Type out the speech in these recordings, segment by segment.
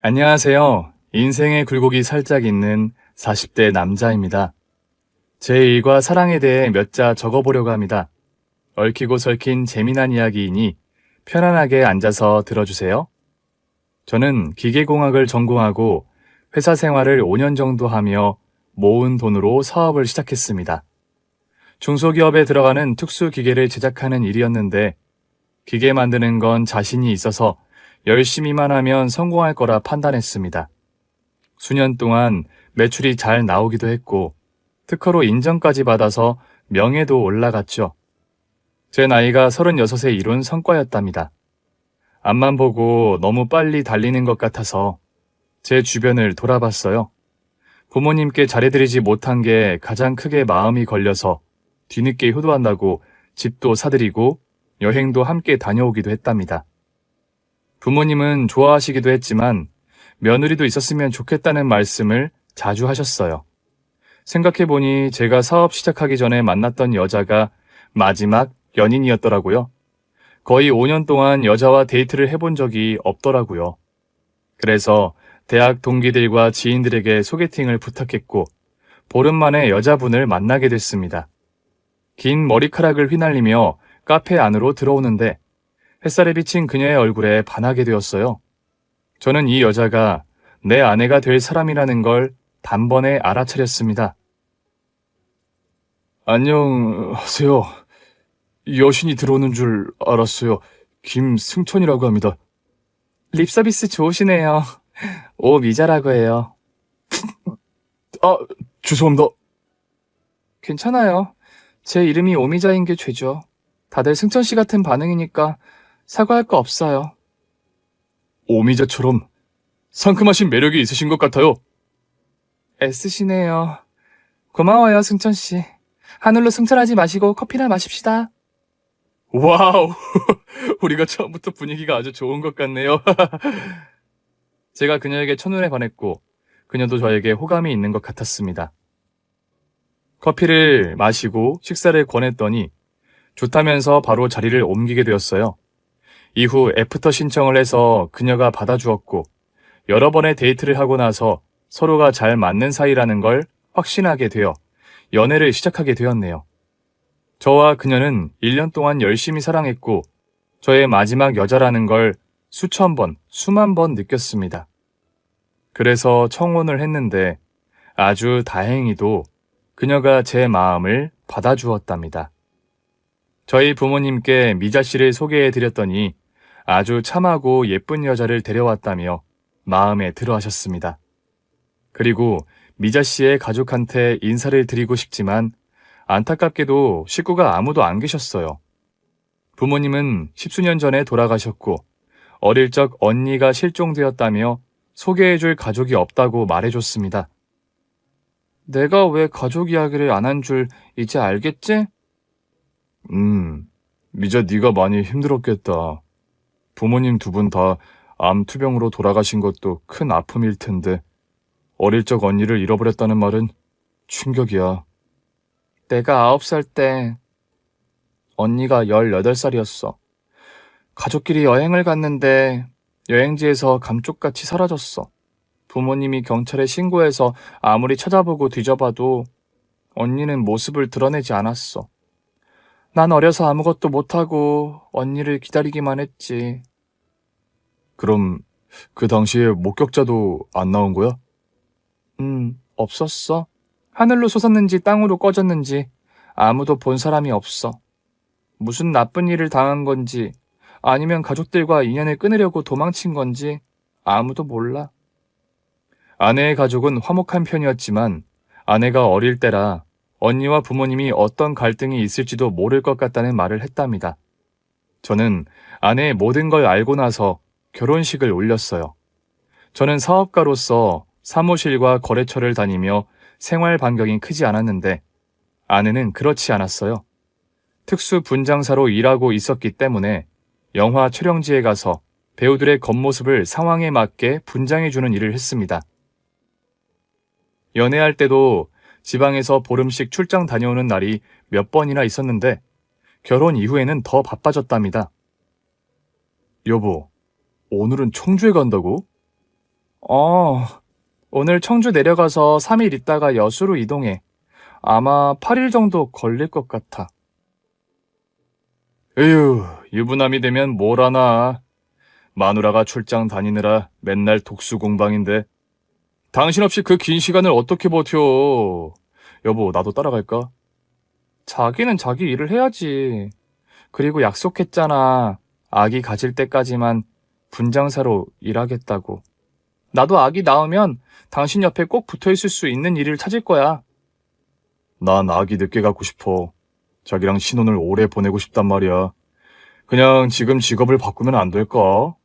안녕하세요. 인생의 굴곡이 살짝 있는 40대 남자입니다. 제 일과 사랑에 대해 몇 자 적어보려고 합니다. 얽히고 설킨 재미난 이야기이니 편안하게 앉아서 들어주세요. 저는 기계공학을 전공하고 회사 생활을 5년 정도 하며 모은 돈으로 사업을 시작했습니다. 중소기업에 들어가는 특수 기계를 제작하는 일이었는데 기계 만드는 건 자신이 있어서 열심히만 하면 성공할 거라 판단했습니다. 수년 동안 매출이 잘 나오기도 했고 특허로 인정까지 받아서 명예도 올라갔죠. 제 나이가 36에 이룬 성과였답니다. 앞만 보고 너무 빨리 달리는 것 같아서 제 주변을 돌아봤어요. 부모님께 잘해드리지 못한 게 가장 크게 마음이 걸려서 뒤늦게 효도한다고 집도 사드리고 여행도 함께 다녀오기도 했답니다. 부모님은 좋아하시기도 했지만 며느리도 있었으면 좋겠다는 말씀을 자주 하셨어요. 생각해보니 제가 사업 시작하기 전에 만났던 여자가 마지막 연인이었더라고요. 거의 5년 동안 여자와 데이트를 해본 적이 없더라고요. 그래서 대학 동기들과 지인들에게 소개팅을 부탁했고 보름 만에 여자분을 만나게 됐습니다. 긴 머리카락을 휘날리며 카페 안으로 들어오는데 햇살에 비친 그녀의 얼굴에 반하게 되었어요. 저는 이 여자가 내 아내가 될 사람이라는 걸 단번에 알아차렸습니다. 안녕하세요. 여신이 들어오는 줄 알았어요. 김승천이라고 합니다. 립서비스 좋으시네요. 오미자라고 해요. 아, 죄송합니다. 괜찮아요. 제 이름이 오미자인 게 죄죠. 다들 승천 씨 같은 반응이니까 사과할 거 없어요. 오미자처럼 상큼하신 매력이 있으신 것 같아요. 애쓰시네요. 고마워요, 승천 씨. 하늘로 승천하지 마시고 커피나 마십시다. 와우, 우리가 처음부터 분위기가 아주 좋은 것 같네요. 제가 그녀에게 첫눈에 반했고 그녀도 저에게 호감이 있는 것 같았습니다. 커피를 마시고 식사를 권했더니 좋다면서 바로 자리를 옮기게 되었어요. 이후 애프터 신청을 해서 그녀가 받아주었고 여러 번의 데이트를 하고 나서 서로가 잘 맞는 사이라는 걸 확신하게 되어 연애를 시작하게 되었네요. 저와 그녀는 1년 동안 열심히 사랑했고 저의 마지막 여자라는 걸 수천 번, 수만 번 느꼈습니다. 그래서 청혼을 했는데 아주 다행히도 그녀가 제 마음을 받아주었답니다. 저희 부모님께 미자 씨를 소개해 드렸더니 아주 참하고 예쁜 여자를 데려왔다며 마음에 들어 하셨습니다. 그리고 미자 씨의 가족한테 인사를 드리고 싶지만 안타깝게도 식구가 아무도 안 계셨어요. 부모님은 10수년 전에 돌아가셨고 어릴 적 언니가 실종되었다며 소개해줄 가족이 없다고 말해줬습니다. 내가 왜 가족 이야기를 안 한 줄 이제 알겠지? 미자 네가 많이 힘들었겠다. 부모님 두 분 다 암 투병으로 돌아가신 것도 큰 아픔일 텐데 어릴 적 언니를 잃어버렸다는 말은 충격이야. 내가 9살 때 언니가 18살이었어. 가족끼리 여행을 갔는데 여행지에서 감쪽같이 사라졌어. 부모님이 경찰에 신고해서 아무리 찾아보고 뒤져봐도 언니는 모습을 드러내지 않았어. 난 어려서 아무것도 못하고 언니를 기다리기만 했지. 그럼 그 당시에 목격자도 안 나온 거야? 없었어. 하늘로 솟았는지 땅으로 꺼졌는지 아무도 본 사람이 없어. 무슨 나쁜 일을 당한 건지 아니면 가족들과 인연을 끊으려고 도망친 건지 아무도 몰라. 아내의 가족은 화목한 편이었지만 아내가 어릴 때라 언니와 부모님이 어떤 갈등이 있을지도 모를 것 같다는 말을 했답니다. 저는 아내의 모든 걸 알고 나서 결혼식을 올렸어요. 저는 사업가로서 사무실과 거래처를 다니며 생활 반경이 크지 않았는데 아내는 그렇지 않았어요. 특수 분장사로 일하고 있었기 때문에 영화 촬영지에 가서 배우들의 겉모습을 상황에 맞게 분장해주는 일을 했습니다. 연애할 때도 지방에서 보름씩 출장 다녀오는 날이 몇 번이나 있었는데 결혼 이후에는 더 바빠졌답니다. 여보, 오늘은 청주에 간다고? 어, 오늘 청주 내려가서 3일 있다가 여수로 이동해. 아마 8일 정도 걸릴 것 같아. 에휴, 유부남이 되면 뭘 하나. 마누라가 출장 다니느라 맨날 독수 공방인데. 당신 없이 그 긴 시간을 어떻게 버텨? 여보, 나도 따라갈까? 자기는 자기 일을 해야지. 그리고 약속했잖아. 아기 가질 때까지만 분장사로 일하겠다고. 나도 아기 낳으면 당신 옆에 꼭 붙어 있을 수 있는 일을 찾을 거야. 난 아기 늦게 갖고 싶어. 자기랑 신혼을 오래 보내고 싶단 말이야. 그냥 지금 직업을 바꾸면 안 될까?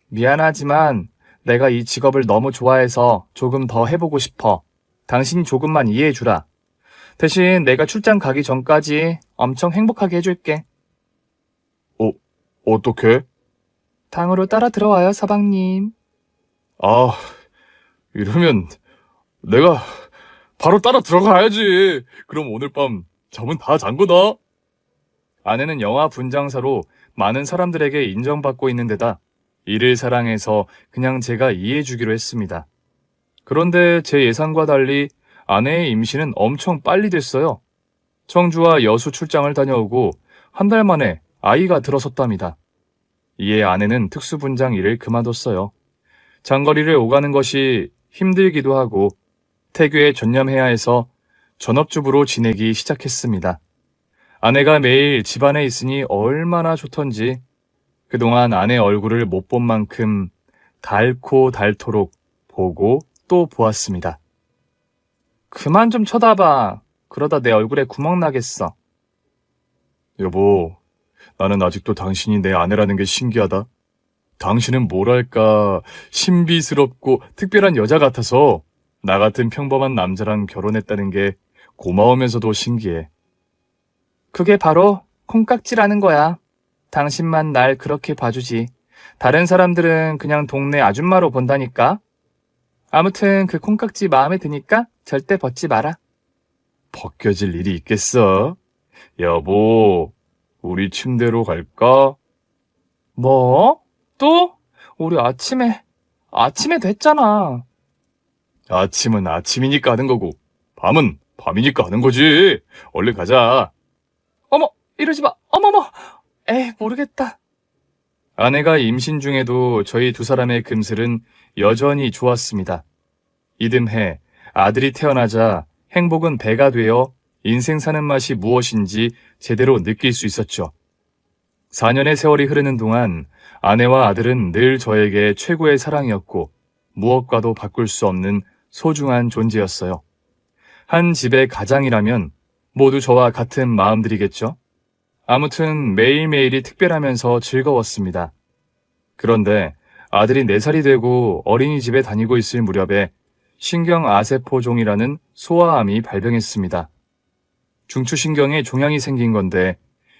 미안하지만 내가 이 직업을 너무 좋아해서 조금 더 해보고 싶어. 당신이 조금만 이해해주라. 대신 내가 출장 가기 전까지 엄청 행복하게 해줄게. 어떻게? 방으로 따라 들어와요, 서방님. 아, 이러면 내가 바로 따라 들어가야지. 그럼 오늘 밤 잠은 다 잔 거다. 아내는 영화 분장사로 많은 사람들에게 인정받고 있는 데다 일을 사랑해서 그냥 제가 이해해주기로 했습니다. 그런데 제 예상과 달리 아내의 임신은 엄청 빨리 됐어요. 청주와 여수 출장을 다녀오고 한 달 만에 아이가 들어섰답니다. 이에 아내는 특수분장 일을 그만뒀어요. 장거리를 오가는 것이 힘들기도 하고 태교에 전념해야 해서 전업주부로 지내기 시작했습니다. 아내가 매일 집안에 있으니 얼마나 좋던지 그동안 아내 얼굴을 못 본 만큼 닳고 닳도록 보고 또 보았습니다. 그만 좀 쳐다봐. 그러다 내 얼굴에 구멍 나겠어. 여보, 나는 아직도 당신이 내 아내라는 게 신기하다. 당신은 뭐랄까 신비스럽고 특별한 여자 같아서 나 같은 평범한 남자랑 결혼했다는 게 고마우면서도 신기해. 그게 바로 콩깍지라는 거야. 당신만 날 그렇게 봐주지. 다른 사람들은 그냥 동네 아줌마로 본다니까. 아무튼 그 콩깍지 마음에 드니까 절대 벗지 마라. 벗겨질 일이 있겠어? 여보, 우리 침대로 갈까? 뭐? 또? 우리 아침에 됐잖아. 아침은 아침이니까 하는 거고, 밤은 밤이니까 하는 거지. 얼른 가자. 어머, 이러지 마. 어머머. 에이, 모르겠다. 아내가 임신 중에도 저희 두 사람의 금슬은 여전히 좋았습니다. 이듬해 아들이 태어나자 행복은 배가 되어 인생 사는 맛이 무엇인지 제대로 느낄 수 있었죠. 4년의 세월이 흐르는 동안 아내와 아들은 늘 저에게 최고의 사랑이었고 무엇과도 바꿀 수 없는 소중한 존재였어요. 한 집의 가장이라면 모두 저와 같은 마음들이겠죠? 아무튼 매일매일이 특별하면서 즐거웠습니다. 그런데 아들이 4살이 되고 어린이집에 다니고 있을 무렵에 신경아세포종이라는 소아암이 발병했습니다. 중추신경에 종양이 생긴 건데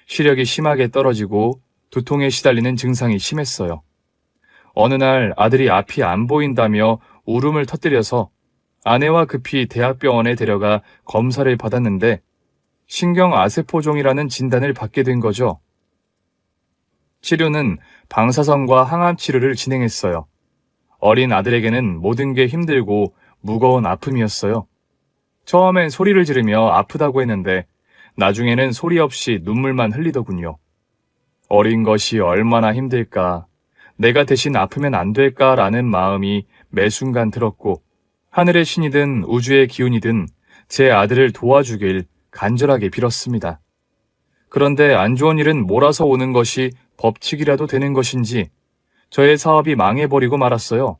시력이 심하게 떨어지고 두통에 시달리는 증상이 심했어요. 어느 날 아들이 앞이 안 보인다며 울음을 터뜨려서 아내와 급히 대학병원에 데려가 검사를 받았는데 신경아세포종이라는 진단을 받게 된 거죠. 치료는 방사선과 항암 치료를 진행했어요. 어린 아들에게는 모든 게 힘들고 무거운 아픔이었어요. 처음엔 소리를 지르며 아프다고 했는데 나중에는 소리 없이 눈물만 흘리더군요. 어린 것이 얼마나 힘들까, 내가 대신 아프면 안 될까라는 마음이 매 순간 들었고 하늘의 신이든 우주의 기운이든 제 아들을 도와주길 간절하게 빌었습니다. 그런데 안 좋은 일은 몰아서 오는 것이 법칙이라도 되는 것인지 저의 사업이 망해버리고 말았어요.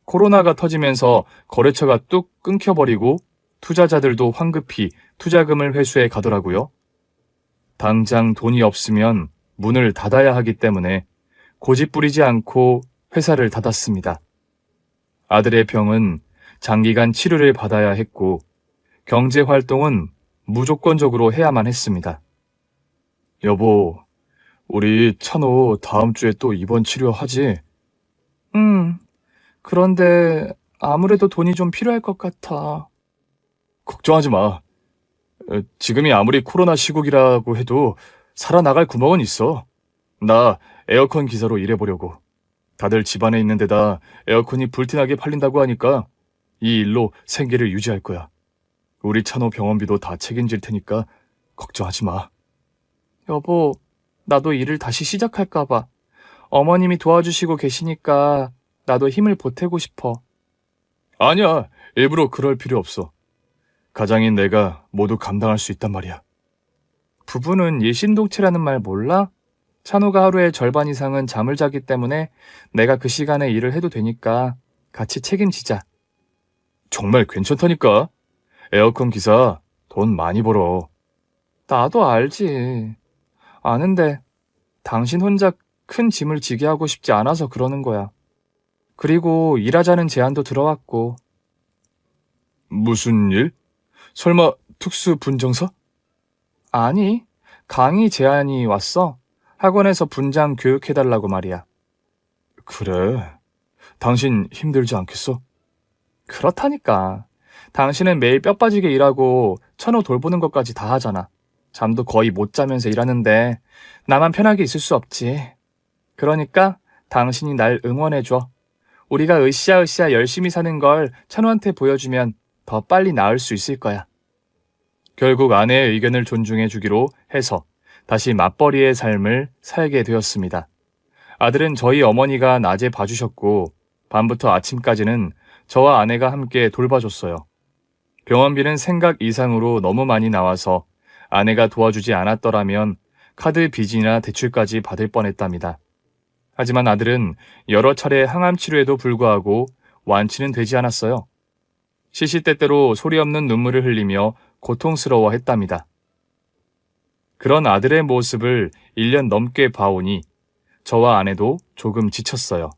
코로나가 터지면서 거래처가 뚝 끊겨버리고 투자자들도 황급히 투자금을 회수해 가더라고요. 당장 돈이 없으면 문을 닫아야 하기 때문에 고집부리지 않고 회사를 닫았습니다. 아들의 병은 장기간 치료를 받아야 했고 경제활동은 무조건적으로 해야만 했습니다. 여보, 우리 찬호 다음 주에 또 입원 치료하지? 그런데 아무래도 돈이 좀 필요할 것 같아. 걱정하지 마. 지금이 아무리 코로나 시국이라고 해도 살아나갈 구멍은 있어. 나 에어컨 기사로 일해보려고. 다들 집안에 있는 데다 에어컨이 불티나게 팔린다고 하니까 이 일로 생계를 유지할 거야. 우리 찬호 병원비도 다 책임질 테니까 걱정하지 마. 여보, 나도 일을 다시 시작할까 봐. 어머님이 도와주시고 계시니까 나도 힘을 보태고 싶어. 아니야, 일부러 그럴 필요 없어. 가장인 내가 모두 감당할 수 있단 말이야. 부부는 일심동체라는 말 몰라? 찬호가 하루의 절반 이상은 잠을 자기 때문에 내가 그 시간에 일을 해도 되니까 같이 책임지자. 정말 괜찮다니까. 에어컨 기사 돈 많이 벌어. 나도 알지. 아는데 당신 혼자 큰 짐을 지게 하고 싶지 않아서 그러는 거야. 그리고 일하자는 제안도 들어왔고. 무슨 일? 설마 특수 분정서? 아니, 강의 제안이 왔어. 학원에서 분장 교육해달라고 말이야. 그래. 당신 힘들지 않겠어? 그렇다니까. 당신은 매일 뼈 빠지게 일하고 천호 돌보는 것까지 다 하잖아. 잠도 거의 못 자면서 일하는데 나만 편하게 있을 수 없지. 그러니까 당신이 날 응원해줘. 우리가 으쌰으쌰 열심히 사는 걸 찬호한테 보여주면 더 빨리 나을 수 있을 거야. 결국 아내의 의견을 존중해 주기로 해서 다시 맞벌이의 삶을 살게 되었습니다. 아들은 저희 어머니가 낮에 봐주셨고 밤부터 아침까지는 저와 아내가 함께 돌봐줬어요. 병원비는 생각 이상으로 너무 많이 나와서 아내가 도와주지 않았더라면 카드 빚이나 대출까지 받을 뻔했답니다. 하지만 아들은 여러 차례 항암 치료에도 불구하고 완치는 되지 않았어요. 시시때때로 소리 없는 눈물을 흘리며 고통스러워했답니다. 그런 아들의 모습을 1년 넘게 봐오니 저와 아내도 조금 지쳤어요.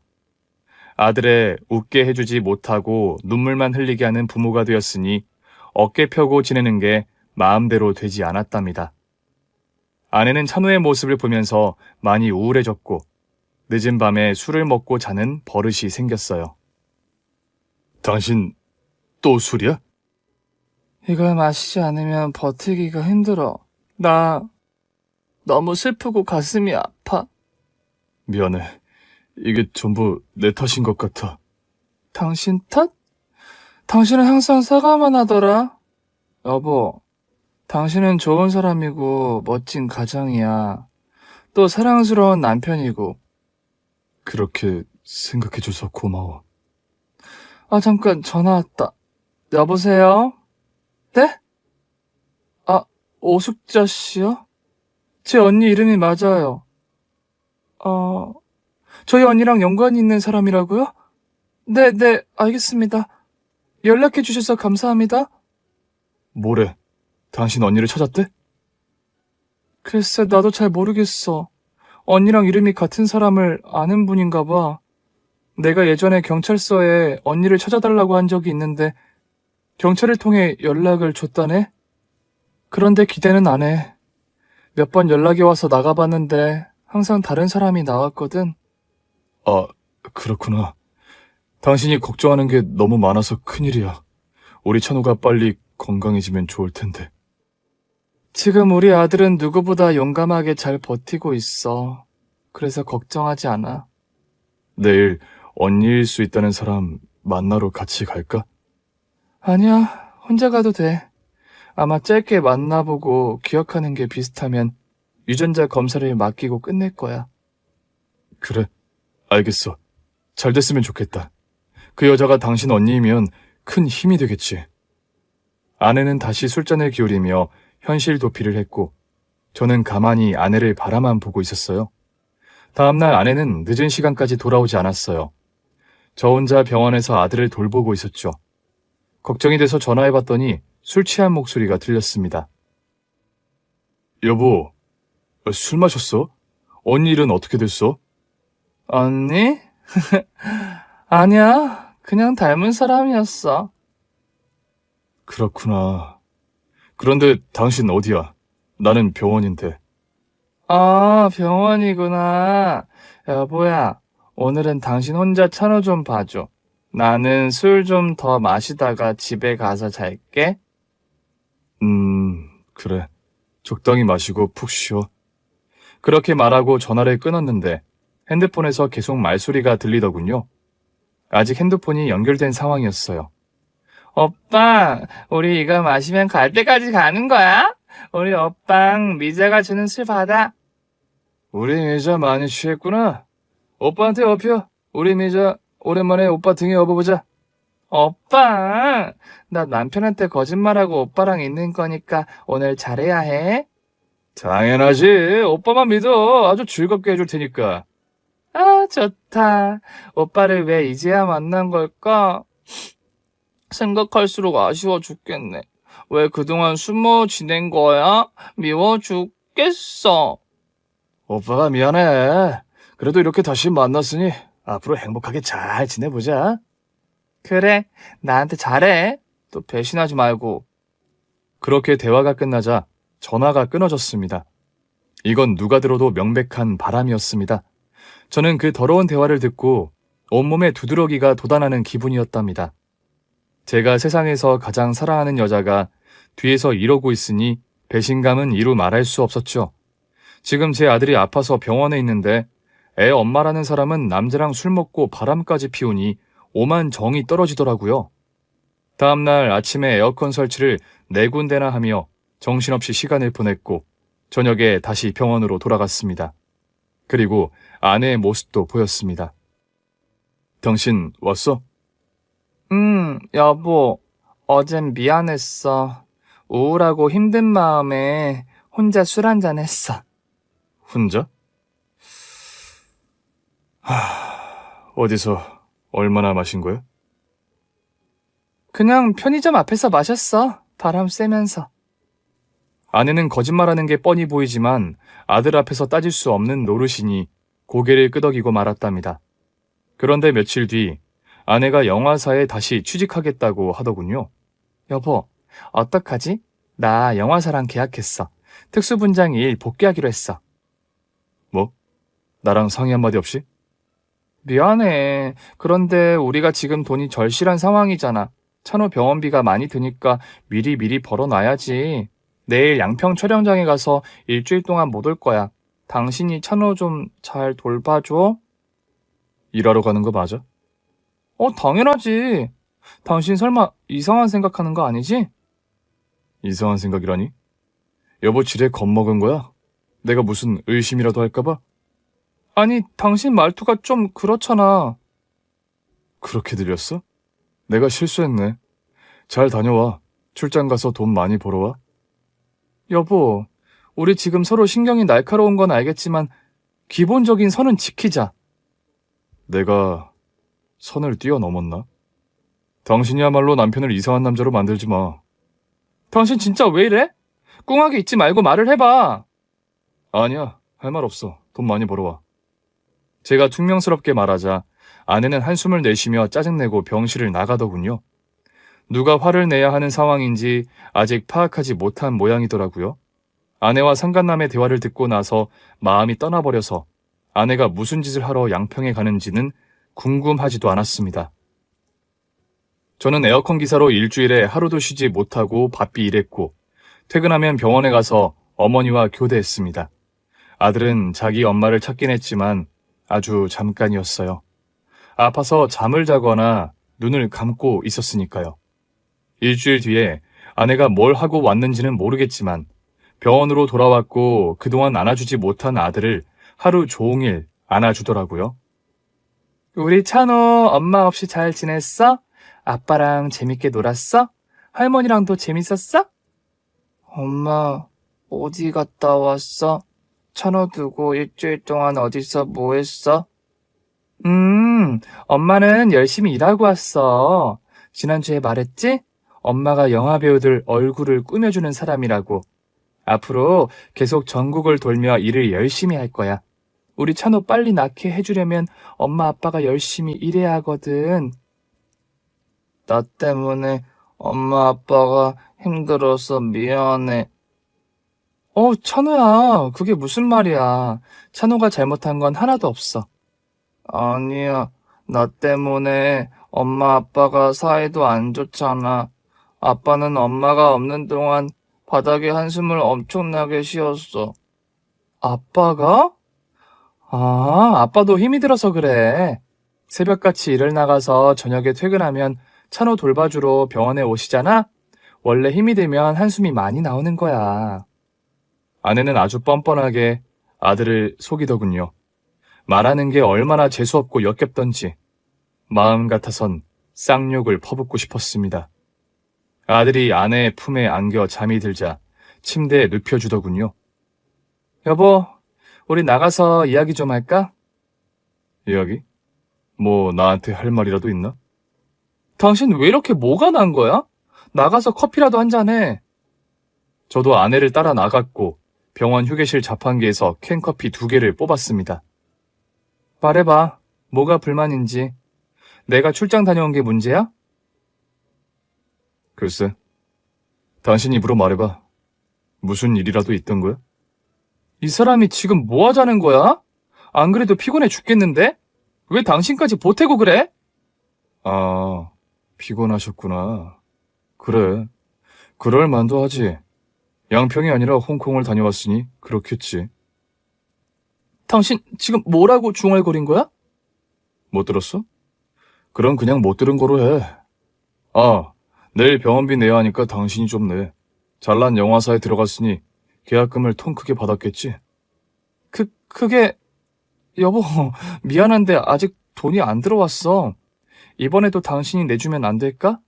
아들의 웃게 해주지 못하고 눈물만 흘리게 하는 부모가 되었으니 어깨 펴고 지내는 게 마음대로 되지 않았답니다. 아내는 찬호의 모습을 보면서 많이 우울해졌고 늦은 밤에 술을 먹고 자는 버릇이 생겼어요. 당신 또 술이야? 이걸 마시지 않으면 버티기가 힘들어. 나 너무 슬프고 가슴이 아파. 미안해. 이게 전부 내 탓인 것 같아. 당신 탓? 당신은 항상 사과만 하더라. 여보, 당신은 좋은 사람이고 멋진 가장이야. 또 사랑스러운 남편이고. 그렇게 생각해줘서 고마워. 아, 잠깐 전화 왔다. 여보세요? 네? 아, 오숙자 씨요? 제 언니 이름이 맞아요. 저희 언니랑 연관이 있는 사람이라고요? 네, 알겠습니다. 연락해 주셔서 감사합니다. 뭐래? 당신 언니를 찾았대? 글쎄, 나도 잘 모르겠어. 언니랑 이름이 같은 사람을 아는 분인가 봐. 내가 예전에 경찰서에 언니를 찾아달라고 한 적이 있는데 경찰을 통해 연락을 줬다네? 그런데 기대는 안 해. 몇 번 연락이 와서 나가봤는데 항상 다른 사람이 나왔거든. 아, 그렇구나. 당신이 걱정하는 게 너무 많아서 큰일이야. 우리 찬호가 빨리 건강해지면 좋을 텐데. 지금 우리 아들은 누구보다 용감하게 잘 버티고 있어. 그래서 걱정하지 않아. 내일 언니일 수 있다는 사람 만나러 같이 갈까? 아니야, 혼자 가도 돼. 아마 짧게 만나보고 기억하는 게 비슷하면 유전자 검사를 맡기고 끝낼 거야. 그래, 알겠어. 잘 됐으면 좋겠다. 그 여자가 당신 언니이면 큰 힘이 되겠지. 아내는 다시 술잔을 기울이며 현실 도피를 했고 저는 가만히 아내를 바라만 보고 있었어요. 다음날 아내는 늦은 시간까지 돌아오지 않았어요. 저 혼자 병원에서 아들을 돌보고 있었죠. 걱정이 돼서 전화해봤더니 술 취한 목소리가 들렸습니다. 여보, 술 마셨어? 언니 일은 어떻게 됐어? 언니? 아니야, 그냥 닮은 사람이었어. 그렇구나. 그런데 당신 어디야? 나는 병원인데. 아, 병원이구나. 여보야, 오늘은 당신 혼자 찬호 좀 봐줘. 나는 술 좀 더 마시다가 집에 가서 잘게. 그래. 적당히 마시고 푹 쉬어. 그렇게 말하고 전화를 끊었는데 핸드폰에서 계속 말소리가 들리더군요. 아직 핸드폰이 연결된 상황이었어요. 오빠, 우리 이거 마시면 갈 때까지 가는 거야? 우리 오빠랑 미자가 주는 술 받아. 우리 미자 많이 취했구나. 오빠한테 업혀. 우리 미자 오랜만에 오빠 등에 업어보자. 오빠, 나 남편한테 거짓말하고 오빠랑 있는 거니까 오늘 잘해야 해. 당연하지. 오빠만 믿어. 아주 즐겁게 해줄 테니까. 아, 좋다. 오빠를 왜 이제야 만난 걸까? 생각할수록 아쉬워 죽겠네. 왜 그동안 숨어 지낸 거야? 미워 죽겠어. 오빠가 미안해. 그래도 이렇게 다시 만났으니 앞으로 행복하게 잘 지내보자. 그래, 나한테 잘해. 또 배신하지 말고. 그렇게 대화가 끝나자 전화가 끊어졌습니다. 이건 누가 들어도 명백한 바람이었습니다. 저는 그 더러운 대화를 듣고 온몸에 두드러기가 돋아나는 기분이었답니다. 제가 세상에서 가장 사랑하는 여자가 뒤에서 이러고 있으니 배신감은 이루 말할 수 없었죠. 지금 제 아들이 아파서 병원에 있는데 애 엄마라는 사람은 남자랑 술 먹고 바람까지 피우니 오만 정이 떨어지더라고요. 다음날 아침에 에어컨 설치를 4군데나 하며 정신없이 시간을 보냈고 저녁에 다시 병원으로 돌아갔습니다. 그리고 아내의 모습도 보였습니다. 당신 왔어? 여보. 어젠 미안했어. 우울하고 힘든 마음에 혼자 술 한잔 했어. 혼자? 어디서 얼마나 마신 거야? 그냥 편의점 앞에서 마셨어. 바람 쐬면서. 아내는 거짓말하는 게 뻔히 보이지만 아들 앞에서 따질 수 없는 노릇이니 고개를 끄덕이고 말았답니다. 그런데 며칠 뒤 아내가 영화사에 다시 취직하겠다고 하더군요. 여보, 어떡하지? 나 영화사랑 계약했어. 특수분장 일 복귀하기로 했어. 뭐? 나랑 상의 한마디 없이? 미안해. 그런데 우리가 지금 돈이 절실한 상황이잖아. 찬호 병원비가 많이 드니까 미리 벌어놔야지. 내일 양평 촬영장에 가서 일주일 동안 못 올 거야. 당신이 찬호 좀 잘 돌봐줘? 일하러 가는 거 맞아? 당연하지. 당신 설마 이상한 생각하는 거 아니지? 이상한 생각이라니? 여보 지레 겁먹은 거야? 내가 무슨 의심이라도 할까봐? 아니, 당신 말투가 좀 그렇잖아. 그렇게 들렸어? 내가 실수했네. 잘 다녀와. 출장 가서 돈 많이 벌어와. 여보, 우리 지금 서로 신경이 날카로운 건 알겠지만 기본적인 선은 지키자. 내가 선을 뛰어넘었나? 당신이야말로 남편을 이상한 남자로 만들지 마. 당신 진짜 왜 이래? 꿍하게 있지 말고 말을 해봐. 아니야, 할 말 없어. 돈 많이 벌어와. 제가 퉁명스럽게 말하자 아내는 한숨을 내쉬며 짜증내고 병실을 나가더군요. 누가 화를 내야 하는 상황인지 아직 파악하지 못한 모양이더라고요. 아내와 상간남의 대화를 듣고 나서 마음이 떠나버려서 아내가 무슨 짓을 하러 양평에 가는지는 궁금하지도 않았습니다. 저는 에어컨 기사로 일주일에 하루도 쉬지 못하고 바삐 일했고 퇴근하면 병원에 가서 어머니와 교대했습니다. 아들은 자기 엄마를 찾긴 했지만 아주 잠깐이었어요. 아파서 잠을 자거나 눈을 감고 있었으니까요. 일주일 뒤에 아내가 뭘 하고 왔는지는 모르겠지만 병원으로 돌아왔고 그동안 안아주지 못한 아들을 하루 종일 안아주더라고요. 우리 찬호 엄마 없이 잘 지냈어? 아빠랑 재밌게 놀았어? 할머니랑도 재밌었어? 엄마, 어디 갔다 왔어? 찬호 두고 일주일 동안 어디서 뭐 했어? 엄마는 열심히 일하고 왔어. 지난주에 말했지? 엄마가 영화배우들 얼굴을 꾸며주는 사람이라고. 앞으로 계속 전국을 돌며 일을 열심히 할 거야. 우리 찬호 빨리 낳게 해주려면 엄마 아빠가 열심히 일해야 하거든. 나 때문에 엄마 아빠가 힘들어서 미안해. 찬호야, 그게 무슨 말이야. 찬호가 잘못한 건 하나도 없어. 아니야, 나 때문에 엄마 아빠가 사이도 안 좋잖아. 아빠는 엄마가 없는 동안 바닥에 한숨을 엄청나게 쉬었어. 아빠가? 아, 아빠도 힘이 들어서 그래. 새벽같이 일을 나가서 저녁에 퇴근하면 찬호 돌봐주러 병원에 오시잖아? 원래 힘이 들면 한숨이 많이 나오는 거야. 아내는 아주 뻔뻔하게 아들을 속이더군요. 말하는 게 얼마나 재수없고 역겹던지 마음 같아선 쌍욕을 퍼붓고 싶었습니다. 아들이 아내의 품에 안겨 잠이 들자 침대에 눕혀주더군요. 여보, 우리 나가서 이야기 좀 할까? 이야기? 뭐 나한테 할 말이라도 있나? 당신 왜 이렇게 뭐가 난 거야? 나가서 커피라도 한 잔 해. 저도 아내를 따라 나갔고 병원 휴게실 자판기에서 캔커피 2개를 뽑았습니다. 말해봐. 뭐가 불만인지. 내가 출장 다녀온 게 문제야? 글쎄. 당신 입으로 말해봐. 무슨 일이라도 있던 거야? 이 사람이 지금 뭐 하자는 거야? 안 그래도 피곤해 죽겠는데? 왜 당신까지 보태고 그래? 아, 피곤하셨구나. 그래. 그럴 만도 하지. 양평이 아니라 홍콩을 다녀왔으니 그렇겠지. 당신 지금 뭐라고 중얼거린 거야? 못 들었어? 그럼 그냥 못 들은 거로 해. 아, 내일 병원비 내야 하니까 당신이 좀 내. 잘난 영화사에 들어갔으니 계약금을 통 크게 받았겠지? 그게... 여보, 미안한데 아직 돈이 안 들어왔어. 이번에도 당신이 내주면 안 될까?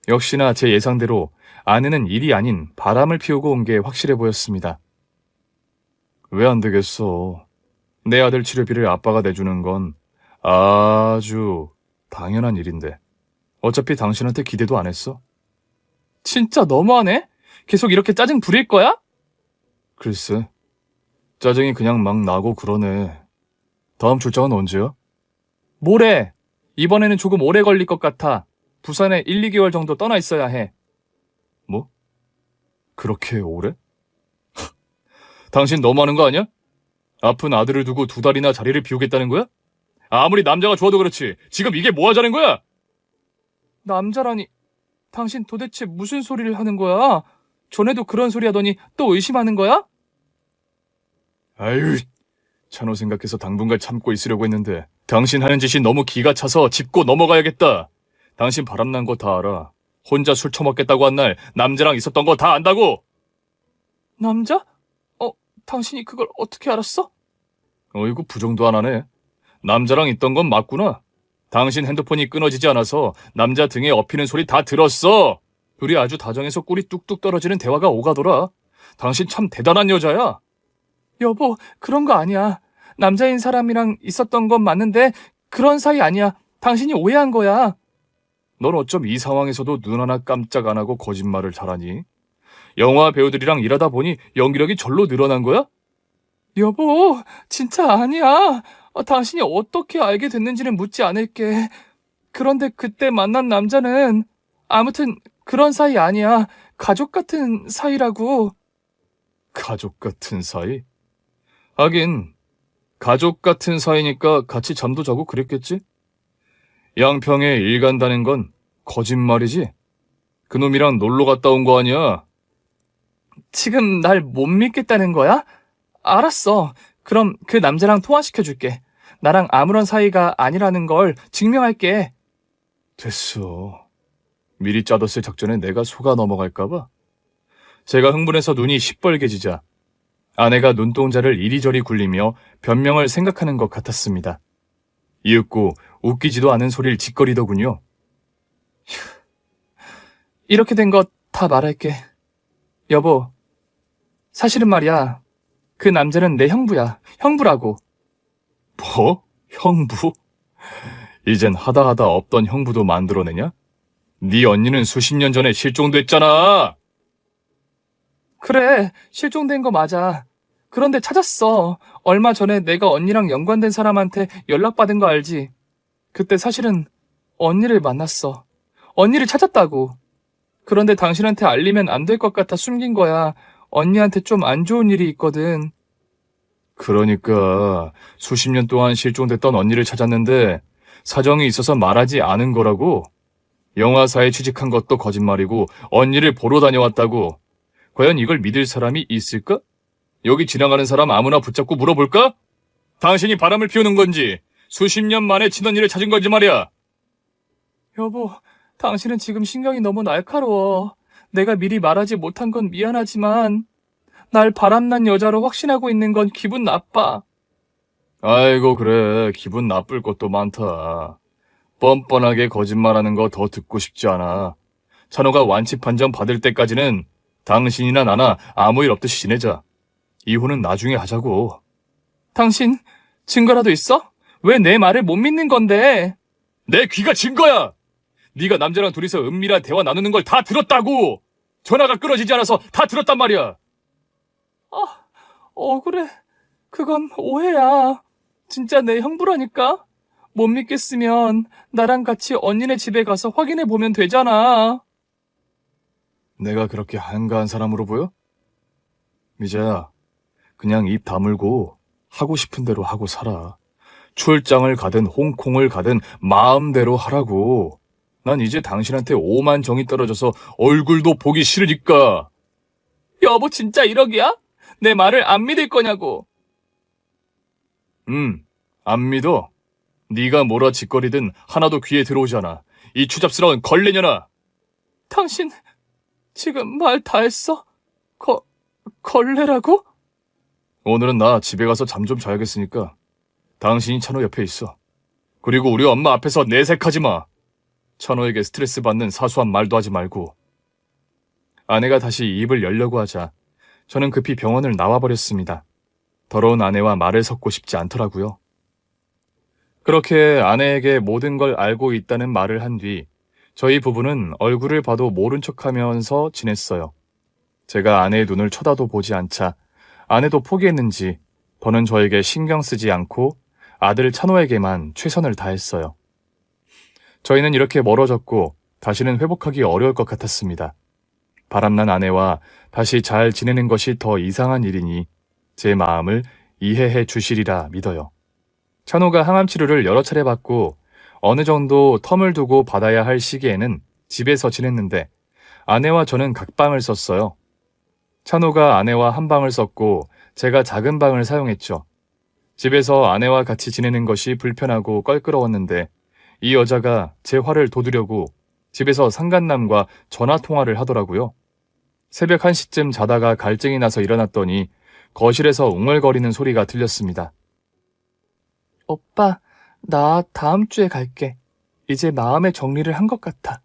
역시나 제 예상대로 아내는 일이 아닌 바람을 피우고 온 게 확실해 보였습니다. 왜 안 되겠어. 내 아들 치료비를 아빠가 내주는 건 아주 당연한 일인데. 어차피 당신한테 기대도 안 했어. 진짜 너무하네? 계속 이렇게 짜증 부릴 거야? 글쎄, 짜증이 그냥 막 나고 그러네. 다음 출장은 언제야? 모레. 이번에는 조금 오래 걸릴 것 같아. 부산에 1, 2개월 정도 떠나 있어야 해. 뭐? 그렇게 오래? 당신 너무하는 거 아니야? 아픈 아들을 두고 2달이나 자리를 비우겠다는 거야? 아무리 남자가 좋아도 그렇지. 지금 이게 뭐 하자는 거야? 남자라니. 당신 도대체 무슨 소리를 하는 거야? 전에도 그런 소리 하더니 또 의심하는 거야? 아유, 찬호 생각해서 당분간 참고 있으려고 했는데 당신 하는 짓이 너무 기가 차서 짚고 넘어가야겠다. 당신 바람난 거 다 알아. 혼자 술 처먹겠다고 한 날 남자랑 있었던 거 다 안다고. 남자? 당신이 그걸 어떻게 알았어? 어이구, 부정도 안 하네. 남자랑 있던 건 맞구나. 당신 핸드폰이 끊어지지 않아서 남자 등에 업히는 소리 다 들었어. 둘이 아주 다정해서 꿀이 뚝뚝 떨어지는 대화가 오가더라. 당신 참 대단한 여자야. 여보, 그런 거 아니야. 남자인 사람이랑 있었던 건 맞는데 그런 사이 아니야. 당신이 오해한 거야. 넌 어쩜 이 상황에서도 눈 하나 깜짝 안 하고 거짓말을 잘하니? 영화 배우들이랑 일하다 보니 연기력이 절로 늘어난 거야? 여보, 진짜 아니야. 당신이 어떻게 알게 됐는지는 묻지 않을게. 그런데 그때 만난 남자는 아무튼 그런 사이 아니야. 가족 같은 사이라고. 가족 같은 사이? 하긴 가족 같은 사이니까 같이 잠도 자고 그랬겠지? 양평에 일 간다는 건 거짓말이지? 그놈이랑 놀러 갔다 온 거 아니야? 지금 날 못 믿겠다는 거야? 알았어. 그럼 그 남자랑 통화시켜줄게. 나랑 아무런 사이가 아니라는 걸 증명할게. 됐어. 미리 짜뒀을 작전에 내가 속아 넘어갈까봐. 제가 흥분해서 눈이 시뻘개지자 아내가 눈동자를 이리저리 굴리며 변명을 생각하는 것 같았습니다. 이윽고 웃기지도 않은 소리를 짓거리더군요. 이렇게 된 거 다 말할게. 여보, 사실은 말이야. 그 남자는 내 형부야. 형부라고. 뭐? 형부? 이젠 하다하다 없던 형부도 만들어내냐? 네 언니는 수십 년 전에 실종됐잖아. 그래, 실종된 거 맞아. 그런데 찾았어. 얼마 전에 내가 언니랑 연관된 사람한테 연락받은 거 알지? 그때 사실은 언니를 만났어. 언니를 찾았다고. 그런데 당신한테 알리면 안 될 것 같아 숨긴 거야. 언니한테 좀 안 좋은 일이 있거든. 그러니까 수십 년 동안 실종됐던 언니를 찾았는데 사정이 있어서 말하지 않은 거라고? 영화사에 취직한 것도 거짓말이고 언니를 보러 다녀왔다고. 과연 이걸 믿을 사람이 있을까? 여기 지나가는 사람 아무나 붙잡고 물어볼까? 당신이 바람을 피우는 건지 수십 년 만에 친언니를 찾은 건지 말이야. 여보, 당신은 지금 신경이 너무 날카로워. 내가 미리 말하지 못한 건 미안하지만 날 바람난 여자로 확신하고 있는 건 기분 나빠. 아이고 그래, 기분 나쁠 것도 많다. 뻔뻔하게 거짓말하는 거 더 듣고 싶지 않아. 찬호가 완치 판정 받을 때까지는 당신이나 나나 아무 일 없듯이 지내자. 이혼은 나중에 하자고. 당신 증거라도 있어? 왜 내 말을 못 믿는 건데? 내 귀가 증거야! 네가 남자랑 둘이서 은밀한 대화 나누는 걸 다 들었다고! 전화가 끊어지지 않아서 다 들었단 말이야. 억울해. 그건 오해야. 진짜 내 형부라니까? 못 믿겠으면 나랑 같이 언니네 집에 가서 확인해 보면 되잖아. 내가 그렇게 한가한 사람으로 보여? 미자야, 그냥 입 다물고 하고 싶은 대로 하고 살아. 출장을 가든 홍콩을 가든 마음대로 하라고. 난 이제 당신한테 오만 정이 떨어져서 얼굴도 보기 싫으니까. 여보 진짜 1억이야? 내 말을 안 믿을 거냐고. 안 믿어. 네가 뭐라 짓거리든 하나도 귀에 들어오지 않아. 이 추잡스러운 걸레년아. 당신 지금 말 다 했어? 걸레라고? 오늘은 나 집에 가서 잠 좀 자야겠으니까 당신이 찬호 옆에 있어. 그리고 우리 엄마 앞에서 내색하지 마. 찬호에게 스트레스 받는 사소한 말도 하지 말고. 아내가 다시 입을 열려고 하자 저는 급히 병원을 나와버렸습니다. 더러운 아내와 말을 섞고 싶지 않더라고요. 그렇게 아내에게 모든 걸 알고 있다는 말을 한 뒤 저희 부부는 얼굴을 봐도 모른 척하면서 지냈어요. 제가 아내의 눈을 쳐다도 보지 않자 아내도 포기했는지 더는 저에게 신경 쓰지 않고 아들 찬호에게만 최선을 다했어요. 저희는 이렇게 멀어졌고 다시는 회복하기 어려울 것 같았습니다. 바람난 아내와 다시 잘 지내는 것이 더 이상한 일이니 제 마음을 이해해 주시리라 믿어요. 찬호가 항암 치료를 여러 차례 받고 어느 정도 텀을 두고 받아야 할 시기에는 집에서 지냈는데 아내와 저는 각 방을 썼어요. 찬호가 아내와 한 방을 썼고 제가 작은 방을 사용했죠. 집에서 아내와 같이 지내는 것이 불편하고 껄끄러웠는데 이 여자가 제 화를 돋우려고 집에서 상간남과 전화통화를 하더라고요. 새벽 1시쯤 자다가 갈증이 나서 일어났더니 거실에서 웅얼거리는 소리가 들렸습니다. 오빠, 나 다음 주에 갈게. 이제 마음의 정리를 한 것 같아.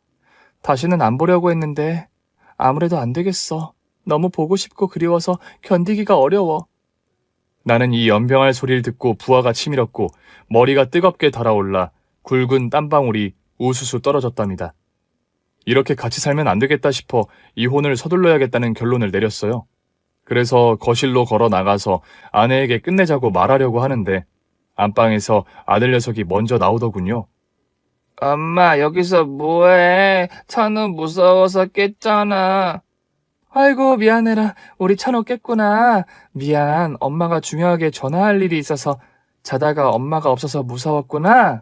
다시는 안 보려고 했는데 아무래도 안 되겠어. 너무 보고 싶고 그리워서 견디기가 어려워. 나는 이 연병할 소리를 듣고 부하가 치밀었고 머리가 뜨겁게 달아올라 굵은 땀방울이 우수수 떨어졌답니다. 이렇게 같이 살면 안 되겠다 싶어 이혼을 서둘러야겠다는 결론을 내렸어요. 그래서 거실로 걸어 나가서 아내에게 끝내자고 말하려고 하는데 안방에서 아들 녀석이 먼저 나오더군요. 엄마, 여기서 뭐해? 찬우 무서워서 깼잖아. 아이고, 미안해라. 우리 찬호 깼구나. 미안, 엄마가 중요하게 전화할 일이 있어서 자다가 엄마가 없어서 무서웠구나.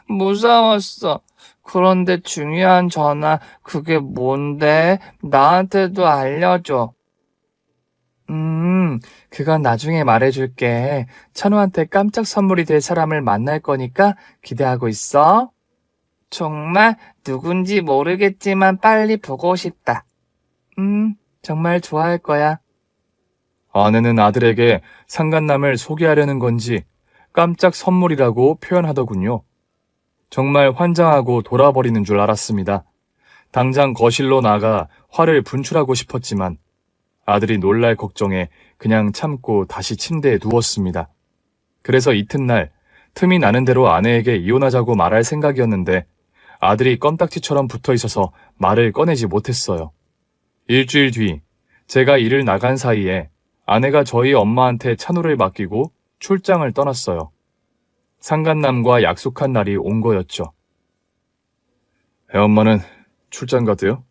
무서웠어. 그런데 중요한 전화, 그게 뭔데? 나한테도 알려줘. 그건 나중에 말해줄게. 찬호한테 깜짝 선물이 될 사람을 만날 거니까 기대하고 있어. 정말 누군지 모르겠지만 빨리 보고 싶다. 정말 좋아할 거야. 아내는 아들에게 상간남을 소개하려는 건지 깜짝 선물이라고 표현하더군요. 정말 환장하고 돌아버리는 줄 알았습니다. 당장 거실로 나가 화를 분출하고 싶었지만 아들이 놀랄 걱정에 그냥 참고 다시 침대에 누웠습니다. 그래서 이튿날 틈이 나는 대로 아내에게 이혼하자고 말할 생각이었는데 아들이 껌딱지처럼 붙어 있어서 말을 꺼내지 못했어요. 일주일 뒤 제가 일을 나간 사이에 아내가 저희 엄마한테 찬호를 맡기고 출장을 떠났어요. 상간남과 약속한 날이 온 거였죠. 애엄마는 출장 갔대요?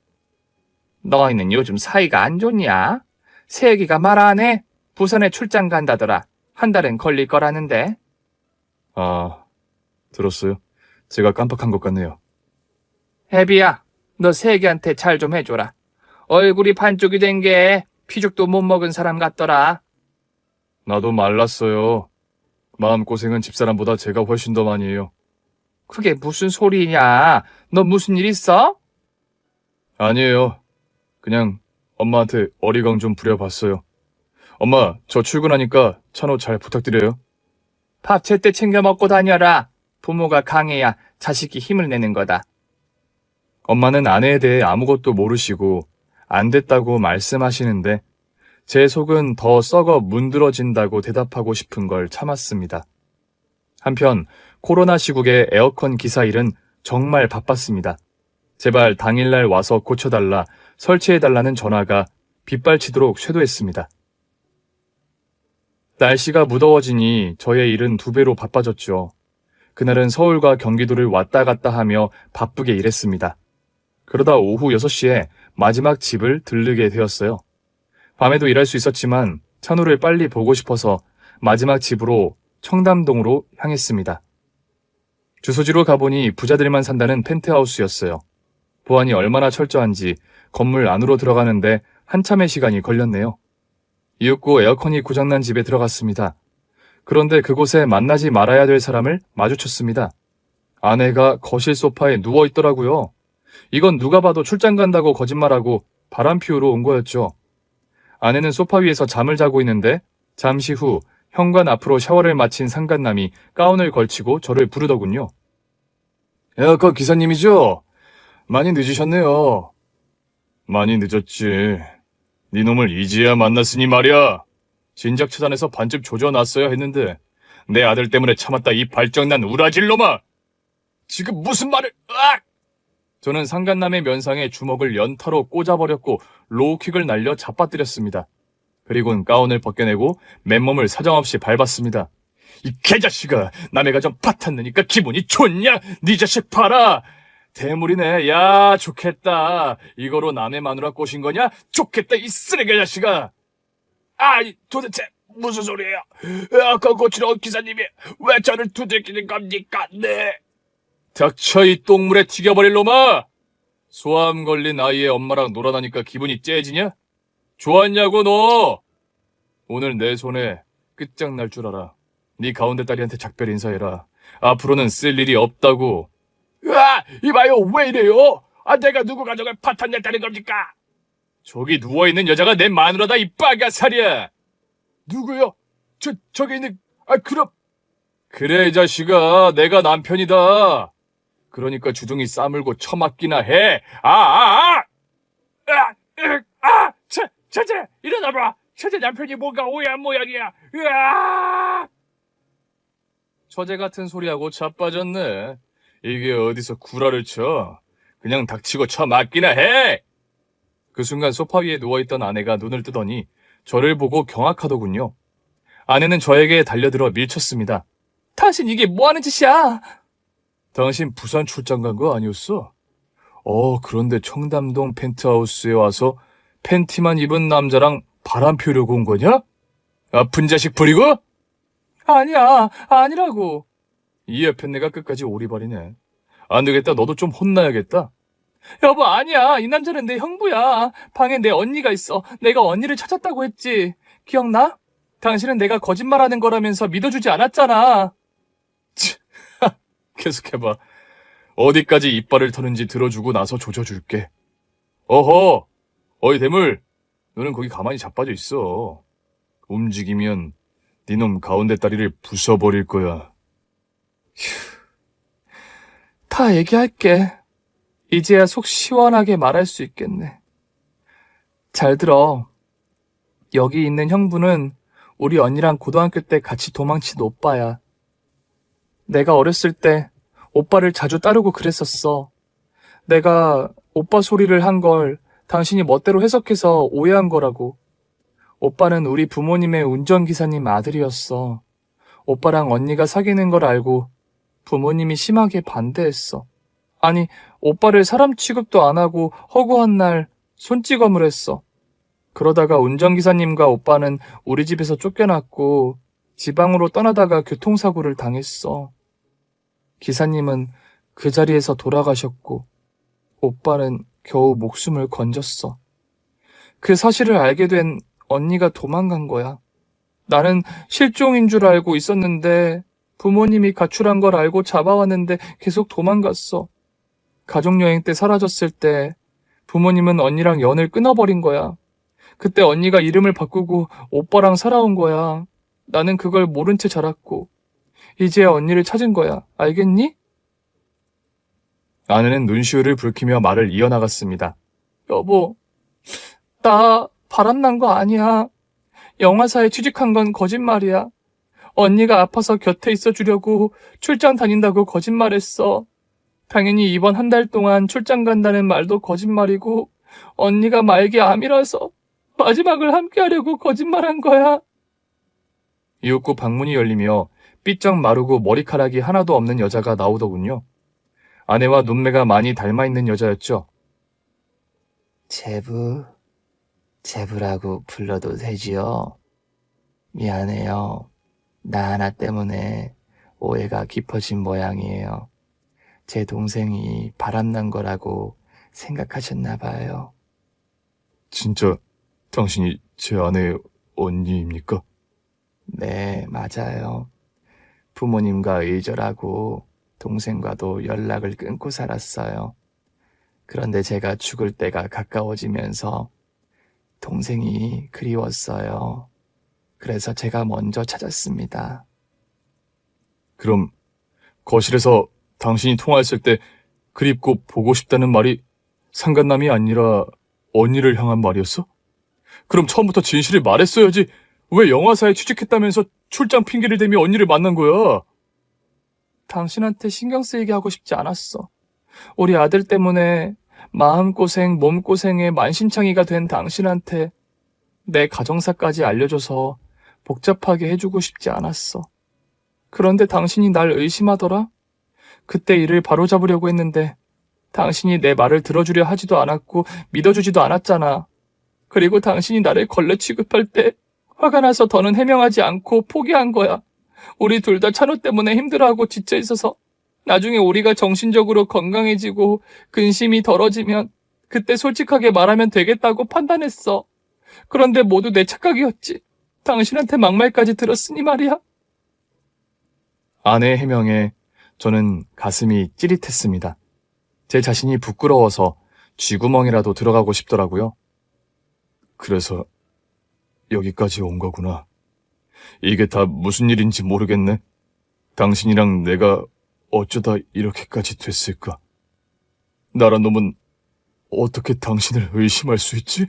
너희는 요즘 사이가 안 좋냐? 새애기가 말 안 해? 부산에 출장 간다더라. 한 달은 걸릴 거라는데. 아, 들었어요. 제가 깜빡한 것 같네요. 애비야, 너 새애기한테 잘 좀 해줘라. 얼굴이 반쪽이 된 게 피죽도 못 먹은 사람 같더라. 나도 말랐어요. 마음고생은 집사람보다 제가 훨씬 더 많이 해요. 그게 무슨 소리냐? 너 무슨 일 있어? 아니에요. 그냥 엄마한테 어리광 좀 부려봤어요. 엄마, 저 출근하니까 찬호 잘 부탁드려요. 밥 제때 챙겨 먹고 다녀라. 부모가 강해야 자식이 힘을 내는 거다. 엄마는 아내에 대해 아무것도 모르시고 안 됐다고 말씀하시는데 제 속은 더 썩어 문드러진다고 대답하고 싶은 걸 참았습니다. 한편 코로나 시국의 에어컨 기사 일은 정말 바빴습니다. 제발 당일날 와서 고쳐달라, 설치해달라는 전화가 빗발치도록 쇄도했습니다. 날씨가 무더워지니 저의 일은 2배로 바빠졌죠. 그날은 서울과 경기도를 왔다 갔다 하며 바쁘게 일했습니다. 그러다 오후 6시에 마지막 집을 들르게 되었어요. 밤에도 일할 수 있었지만 찬우를 빨리 보고 싶어서 마지막 집으로 청담동으로 향했습니다. 주소지로 가보니 부자들만 산다는 펜트하우스였어요. 보안이 얼마나 철저한지 건물 안으로 들어가는데 한참의 시간이 걸렸네요. 이윽고 에어컨이 고장난 집에 들어갔습니다. 그런데 그곳에 만나지 말아야 될 사람을 마주쳤습니다. 아내가 거실 소파에 누워있더라고요. 이건 누가 봐도 출장 간다고 거짓말하고 바람 피우러 온 거였죠. 아내는 소파 위에서 잠을 자고 있는데 잠시 후 현관 앞으로 샤워를 마친 상간남이 가운을 걸치고 저를 부르더군요. 에어컨 기사님이죠? 많이 늦으셨네요. 많이 늦었지. 네 놈을 이제야 만났으니 말이야. 진작 차단해서 반쯤 조져놨어야 했는데 내 아들 때문에 참았다 이 발정난 우라질 놈아! 지금 무슨 말을... 으악! 저는 상간남의 면상에 주먹을 연타로 꽂아버렸고 로우킥을 날려 잡아뜨렸습니다. 그리고는 가운을 벗겨내고 맨몸을 사정없이 밟았습니다. 이 개자식아! 남의 가정 파탄내니까 기분이 좋냐? 네 자식 봐라! 대물이네. 야, 좋겠다. 이거로 남의 마누라 꼬신 거냐? 좋겠다, 이 쓰레기 자식아! 아니, 도대체 무슨 소리예요? 아까 고치러 기사님이 왜 저를 두들기는 겁니까? 네. 닥쳐, 이 똥물에 튀겨버릴 놈아! 소암 걸린 아이의 엄마랑 놀아나니까 기분이 째지냐? 좋았냐고, 너! 오늘 내 손에 끝장날 줄 알아. 네 가운데 딸이한테 작별 인사해라. 앞으로는 쓸 일이 없다고. 으아! 이봐요, 왜 이래요? 내가 누구 가정을 파탄냈다는 겁니까? 저기 누워있는 여자가 내 마누라다, 이 빠가살이야! 누구요? 저기 있는, 그럼. 그래, 이 자식아, 내가 남편이다. 그러니까 주둥이 싸물고 처맞기나 해. 처제, 일어나봐. 처제 남편이 뭔가 오해한 모양이야. 으아! 처제 같은 소리하고 자빠졌네. 이게 어디서 구라를 쳐. 그냥 닥치고 처맞기나 해. 그 순간 소파 위에 누워있던 아내가 눈을 뜨더니 저를 보고 경악하더군요. 아내는 저에게 달려들어 밀쳤습니다. 당신 이게 뭐하는 짓이야? 당신 부산 출장 간 거 아니었어? 그런데 청담동 펜트하우스에 와서 팬티만 입은 남자랑 바람 피우려고 온 거냐? 아픈 자식 부리고? 아니야, 아니라고. 이 옆에 내가 끝까지 오리발이네. 안 되겠다, 너도 좀 혼나야겠다. 여보, 아니야. 이 남자는 내 형부야. 방에 내 언니가 있어. 내가 언니를 찾았다고 했지. 기억나? 당신은 내가 거짓말하는 거라면서 믿어주지 않았잖아. 계속해봐. 어디까지 이빨을 터는지 들어주고 나서 조져줄게. 어허! 어이 대물! 너는 거기 가만히 자빠져 있어. 움직이면 네 놈 가운데 다리를 부숴버릴 거야. 다 얘기할게. 이제야 속 시원하게 말할 수 있겠네. 잘 들어. 여기 있는 형부는 우리 언니랑 고등학교 때 같이 도망친 오빠야. 내가 어렸을 때 오빠를 자주 따르고 그랬었어. 내가 오빠 소리를 한 걸 당신이 멋대로 해석해서 오해한 거라고. 오빠는 우리 부모님의 운전기사님 아들이었어. 오빠랑 언니가 사귀는 걸 알고 부모님이 심하게 반대했어. 아니, 오빠를 사람 취급도 안 하고 허구한 날 손찌검을 했어. 그러다가 운전기사님과 오빠는 우리 집에서 쫓겨났고 지방으로 떠나다가 교통사고를 당했어. 기사님은 그 자리에서 돌아가셨고 오빠는 겨우 목숨을 건졌어. 그 사실을 알게 된 언니가 도망간 거야. 나는 실종인 줄 알고 있었는데 부모님이 가출한 걸 알고 잡아왔는데 계속 도망갔어. 가족여행 때 사라졌을 때 부모님은 언니랑 연을 끊어버린 거야. 그때 언니가 이름을 바꾸고 오빠랑 살아온 거야. 나는 그걸 모른 채 자랐고 이제야 언니를 찾은 거야. 알겠니? 아내는 눈시울을 붉히며 말을 이어나갔습니다. 여보, 나 바람난 거 아니야. 영화사에 취직한 건 거짓말이야. 언니가 아파서 곁에 있어 주려고 출장 다닌다고 거짓말했어. 당연히 이번 한 달 동안 출장 간다는 말도 거짓말이고 언니가 말기 암이라서 마지막을 함께 하려고 거짓말한 거야. 이윽고 방문이 열리며 삐쩍 마르고 머리카락이 하나도 없는 여자가 나오더군요. 아내와 눈매가 많이 닮아있는 여자였죠. 제부라고 불러도 되지요? 미안해요. 나 하나 때문에 오해가 깊어진 모양이에요. 제 동생이 바람난 거라고 생각하셨나 봐요. 진짜 당신이 제 아내의 언니입니까? 네, 맞아요. 부모님과 의절하고 동생과도 연락을 끊고 살았어요. 그런데 제가 죽을 때가 가까워지면서 동생이 그리웠어요. 그래서 제가 먼저 찾았습니다. 그럼 거실에서 당신이 통화했을 때 그립고 보고 싶다는 말이 상간남이 아니라 언니를 향한 말이었어? 그럼 처음부터 진실을 말했어야지. 왜 영화사에 취직했다면서 출장 핑계를 대며 언니를 만난 거야? 당신한테 신경 쓰이게 하고 싶지 않았어. 우리 아들 때문에 마음고생, 몸고생에 만신창이가 된 당신한테 내 가정사까지 알려줘서 복잡하게 해주고 싶지 않았어. 그런데 당신이 날 의심하더라? 그때 일을 바로잡으려고 했는데 당신이 내 말을 들어주려 하지도 않았고 믿어주지도 않았잖아. 그리고 당신이 나를 걸레 취급할 때 화가 나서 더는 해명하지 않고 포기한 거야. 우리 둘 다 찬호 때문에 힘들어하고 지쳐 있어서 나중에 우리가 정신적으로 건강해지고 근심이 덜어지면 그때 솔직하게 말하면 되겠다고 판단했어. 그런데 모두 내 착각이었지. 당신한테 막말까지 들었으니 말이야. 아내의 해명에 저는 가슴이 찌릿했습니다. 제 자신이 부끄러워서 쥐구멍이라도 들어가고 싶더라고요. 그래서 여기까지 온 거구나. 이게 다 무슨 일인지 모르겠네. 당신이랑 내가 어쩌다 이렇게까지 됐을까? 나란 놈은 어떻게 당신을 의심할 수 있지?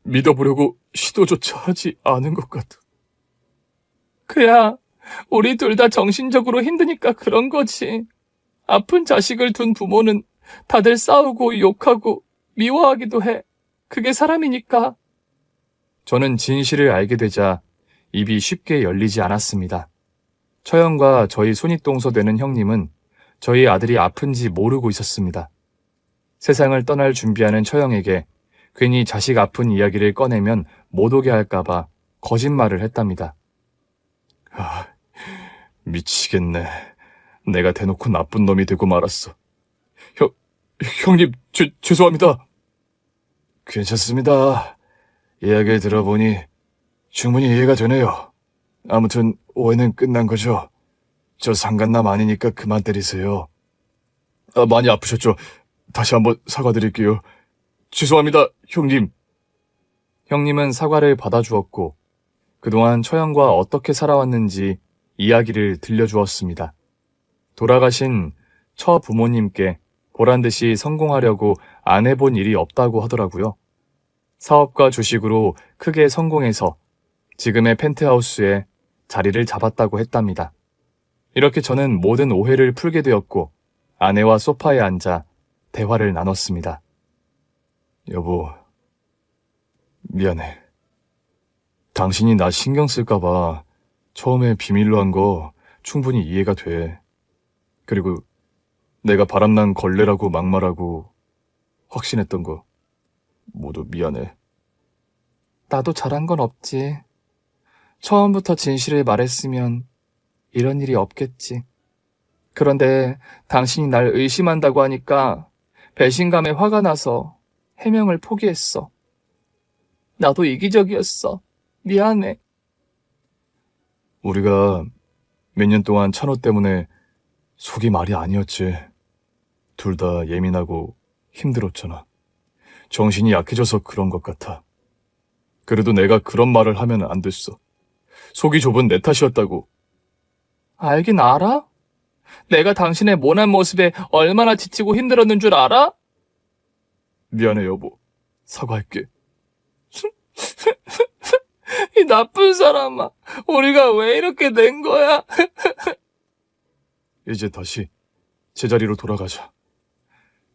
믿어보려고 시도조차 하지 않은 것 같아. 그야, 우리 둘 다 정신적으로 힘드니까 그런 거지. 아픈 자식을 둔 부모는 다들 싸우고 욕하고 미워하기도 해. 그게 사람이니까. 저는 진실을 알게 되자 입이 쉽게 열리지 않았습니다. 처형과 저희 손윗동서 되는 형님은 저희 아들이 아픈지 모르고 있었습니다. 세상을 떠날 준비하는 처형에게 괜히 자식 아픈 이야기를 꺼내면 못 오게 할까봐 거짓말을 했답니다. 아, 미치겠네. 내가 대놓고 나쁜 놈이 되고 말았어. 형님, 죄송합니다. 괜찮습니다. 이야기를 들어보니 충분히 이해가 되네요. 아무튼 오해는 끝난 거죠. 저 상간남 아니니까 그만 때리세요. 많이 아프셨죠? 다시 한번 사과드릴게요. 죄송합니다, 형님. 형님은 사과를 받아주었고 그동안 처형과 어떻게 살아왔는지 이야기를 들려주었습니다. 돌아가신 처 부모님께 보란듯이 성공하려고 안 해본 일이 없다고 하더라고요. 사업과 주식으로 크게 성공해서 지금의 펜트하우스에 자리를 잡았다고 했답니다. 이렇게 저는 모든 오해를 풀게 되었고 아내와 소파에 앉아 대화를 나눴습니다. 여보, 미안해. 당신이 나 신경 쓸까봐 처음에 비밀로 한 거 충분히 이해가 돼. 그리고 내가 바람난 걸레라고 막말하고 확신했던 거 모두 미안해. 나도 잘한 건 없지. 처음부터 진실을 말했으면 이런 일이 없겠지. 그런데 당신이 날 의심한다고 하니까 배신감에 화가 나서 해명을 포기했어. 나도 이기적이었어. 미안해. 우리가 몇 년 동안 찬호 때문에 속이 말이 아니었지. 둘 다 예민하고 힘들었잖아. 정신이 약해져서 그런 것 같아. 그래도 내가 그런 말을 하면 안 됐어. 속이 좁은 내 탓이었다고. 알긴 알아? 내가 당신의 모난 모습에 얼마나 지치고 힘들었는 줄 알아? 미안해, 여보. 사과할게. 이 나쁜 사람아, 우리가 왜 이렇게 된 거야? 이제 다시 제자리로 돌아가자.